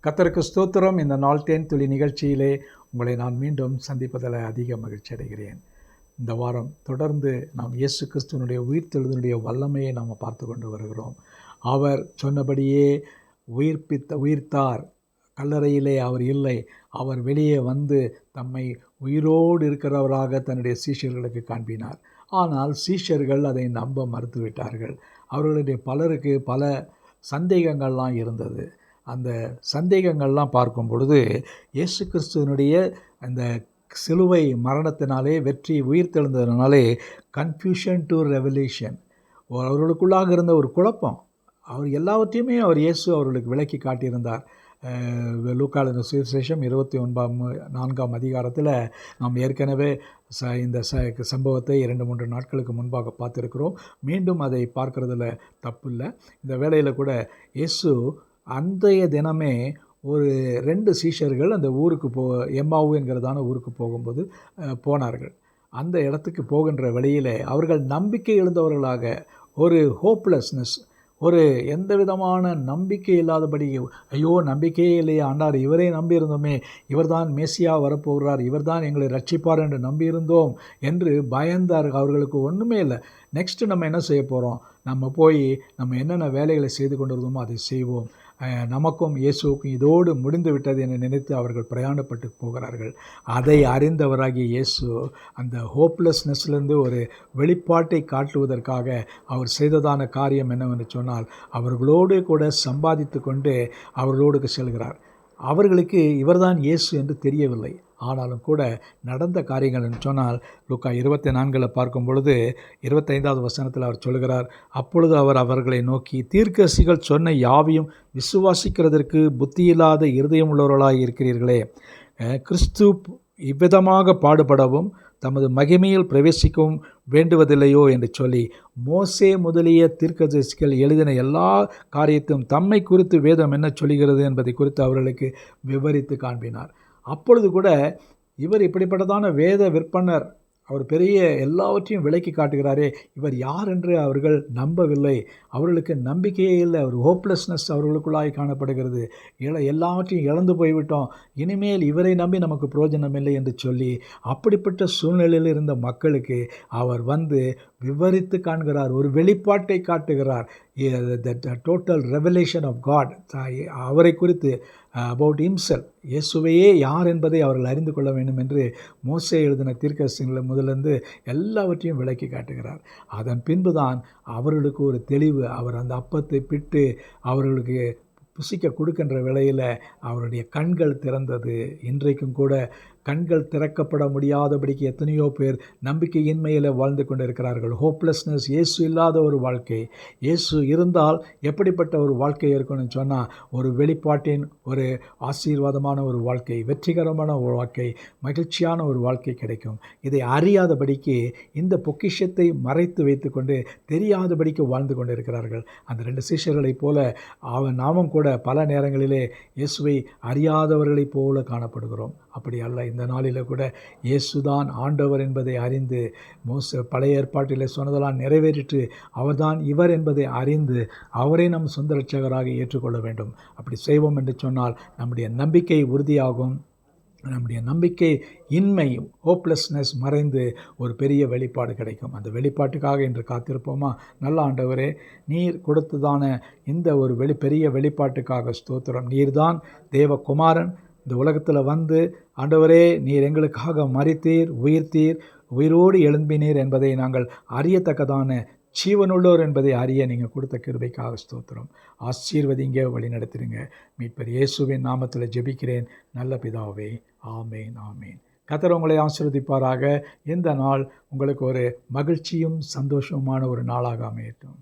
கர்த்தருக்கு ஸ்தோத்திரம். இந்த நாள் தேன் துளி நிகழ்ச்சியிலே உங்களை நான் மீண்டும் சந்திப்பதில் அதிக மகிழ்ச்சி அடைகிறேன். இந்த வாரம் தொடர்ந்து நாம் இயேசு கிறிஸ்துவனுடைய உயிர்த்தெழுதலுடைய வல்லமையை நாம் பார்த்து கொண்டு வருகிறோம். அவர் சொன்னபடியே உயிர்த்தார். கல்லறையிலே அவர் இல்லை. அவர் வெளியே வந்து தம்மை உயிரோடு இருக்கிறவராக தன்னுடைய சீஷர்களுக்கு காண்பினார். ஆனால் சீஷர்கள் அதை நம்ப மறுத்துவிட்டார்கள். அவர்களுடைய பலருக்கு பல சந்தேகங்கள்லாம் இருந்தது. அந்த சந்தேகங்கள்லாம் பார்க்கும் பொழுது இயேசு கிறிஸ்துவனுடைய அந்த சிலுவை மரணத்தினாலே வெற்றி உயிர்த்தெழுந்ததினாலே கன்ஃபியூஷன் டு ரெவலேஷன், அவர்களுக்குள்ளாக இருந்த ஒரு குழப்பம். அவர் எல்லாவற்றையுமே இயேசு அவர்களுக்கு விளக்கி காட்டியிருந்தார். லூக்காவின் சுவிசேஷம் 24ஆம் அதிகாரத்தில் நாம் ஏற்கனவே இந்த சம்பவத்தை 2-3 நாட்களுக்கு முன்பாக பார்த்துருக்கிறோம். மீண்டும் அதை பார்க்குறதுல தப்பு இல்லை. இந்த வேளையில் கூட இயேசு அன்றைய தினமே ஒரு 2 சீஷர்கள் அந்த ஊருக்கு எம்மாவு என்கிறதான ஊருக்கு போகும்போது போனார்கள். அந்த இடத்துக்கு போகின்ற வழியில் அவர்கள் நம்பிக்கை இழந்தவர்களாக, ஒரு ஹோப்லெஸ்னஸ், ஒரு எந்த விதமான நம்பிக்கை இல்லாதபடி, ஐயோ நம்பிக்கையே இல்லையா ஆண்டார், இவரே நம்பியிருந்தோமே, இவர்தான் மேசியா வரப்போகிறார், இவர்தான் எங்களை ரட்சிப்பார் என்று நம்பியிருந்தோம் என்று பயந்தார்கள். அவர்களுக்கு ஒன்றுமே இல்லை. நெக்ஸ்ட்டு நம்ம என்ன செய்ய போகிறோம், நம்ம என்னென்ன வேலைகளை செய்து கொண்டிருந்தோமோ அதை செய்வோம், நமக்கும் இயேசுவுக்கும் இதோடு முடிந்து விட்டது என்று நினைத்து அவர்கள் பிரயாணப்பட்டு போகிறார்கள். அதை அறிந்தவராகிய இயேசு அந்த ஹோப்லெஸ்னஸ்லேருந்து ஒரு வெளிப்பாட்டை காட்டுவதற்காக அவர் செய்ததான காரியம் என்னவென்று சொன்னால், அவர்களோடு கூட சம்பாதித்து கொண்டு அவர்களோடு செல்கிறார். அவர்களுக்கு இவர்தான் இயேசு என்று தெரியவில்லை. ஆனாலும் கூட நடந்த காரியங்கள் என்று சொன்னால், லூக்கா 24 பார்க்கும் பொழுது 25வது வசனத்தில் அவர் சொல்கிறார், அப்பொழுது அவர் அவர்களை நோக்கி, தீர்க்கதரிசிகள் சொன்ன யாவையும் விசுவாசிக்கிறதற்கு புத்தியில்லாத இருதயம் உள்ளவர்களாக இருக்கிறீர்களே, கிறிஸ்து இவ்விதமாக பாடுபடவும் தமது மகிமையில் பிரவேசிக்கவும் வேண்டுவதில்லையோ என்று சொல்லி, மோசே முதலிய தீர்க்கதரிசிகள் எழுதின எல்லா காரியத்தையும் தம்மை குறித்து வேதம் என்ன சொல்கிறது என்பதை குறித்து அவர்களுக்கு விவரித்து காண்பினார். அப்பொழுது கூட இவர் இப்படிப்பட்டதான வேத விற்பனர், அவர் பெரிய எல்லாவற்றையும் விளக்கி காட்டுகிறாரே, இவர் யார் என்று அவர்கள் நம்பவில்லை. அவர்களுக்கு நம்பிக்கையே இல்லை. ஒரு ஹோப்லெஸ்னஸ் அவர்களுக்குள்ளாய் காணப்படுகிறது. எல்லாவற்றையும் இழந்து போய்விட்டோம், இனிமேல் இவரை நம்பி நமக்கு பிரயோஜனம் இல்லை என்று சொல்லி, அப்படிப்பட்ட சூழ்நிலையில் இருந்த மக்களுக்கு அவர் வந்து விவரித்து காண்கிறார், ஒரு வெளிப்பாட்டை காட்டுகிறார். டோட்டல் ரெவலேஷன் ஆஃப் காட், அவரை குறித்து, அபவுட் ஹிம்செல்ஃப், இயேசுவையே யார் என்பதை அவர்கள் அறிந்து கொள்ள வேண்டும் என்று மோசே எழுதின தீர்க்கதரிசிகளை முதலிருந்து எல்லாவற்றையும் விளக்கி காட்டுகிறார். அதன் பின்புதான் அவர்களுக்கு ஒரு தெளிவு. அவர் அந்த அப்பத்தை பிட்டு அவர்களுக்கு புசிக்க கொடுக்கின்ற வேளையில் அவருடைய கண்கள் திறந்தது. இன்றைக்கும் கூட கண்கள் திறக்கப்பட முடியாதபடிக்கு எத்தனையோ பேர் நம்பிக்கையின்மையில் வாழ்ந்து கொண்டு இருக்கிறார்கள். ஹோப்லெஸ்னஸ், இயேசு இல்லாத ஒரு வாழ்க்கை. இயேசு இருந்தால் எப்படிப்பட்ட ஒரு வாழ்க்கை இருக்கணும்னு சொன்னால், ஒரு வெளிப்பாட்டின் ஒரு ஆசீர்வாதமான ஒரு வாழ்க்கை, வெற்றிகரமான ஒரு வாழ்க்கை, மகிழ்ச்சியான ஒரு வாழ்க்கை கிடைக்கும். இதை அறியாதபடிக்கு இந்த பொக்கிஷத்தை மறைத்து வைத்து கொண்டு தெரியாதபடிக்கு வாழ்ந்து கொண்டு இருக்கிறார்கள். அந்த 2 சீஷர்களைப் போல நாமும் கூட பல நேரங்களிலே இயேசுவை அறியாதவர்களைப் போல காணப்படுகிறோம். அப்படி அல்ல. இந்த நாளில் கூட இயேசுதான் ஆண்டவர் என்பதை அறிந்து, பழைய ஏற்பாட்டில் சொன்னதெல்லாம் நிறைவேறிட்டு அவர்தான் இவர் என்பதை அறிந்து அவரை நம் சொந்த இரட்சகராக ஏற்றுக்கொள்ள வேண்டும். அப்படி செய்வோம் என்று சொன்னால் நம்முடைய நம்பிக்கை உறுதியாகும். நம்முடைய நம்பிக்கை இன்மை, ஹோப்லெஸ்னஸ் மறைந்து ஒரு பெரிய வெளிப்பாடு கிடைக்கும். அந்த வெளிப்பாட்டுக்காக இன்று காத்திருப்போமா? நல்ல ஆண்டவரே, நீர் கொடுத்ததான இந்த ஒரு பெரிய வெளிப்பாட்டுக்காக ஸ்தோத்திரம். நீர்தான் தேவகுமாரன், இந்த உலகத்தில் வந்து ஆண்டவரே நீர் எங்களுக்காக மரித்தீர், உயிர்த்தீர், உயிரோடு எழும்பினீர் என்பதை நாங்கள் அறியத்தக்கதான ஜீவனுள்ளோர் என்பதை அறிய நீங்கள் கொடுத்த கிருபைக்காக ஸ்தோத்திரம். ஆசீர்வதிங்க, வழி நடத்திடுங்க. மீட்பர் இயேசுவின் நாமத்தில் ஜெபிக்கிறேன் நல்ல பிதாவே, ஆமேன், ஆமேன். கர்த்தர் உங்களை ஆசீர்வதிப்பாராக. இந்த நாள் உங்களுக்கு ஒரு மகிழ்ச்சியும் சந்தோஷமான ஒரு நாளாக அமையட்டும்.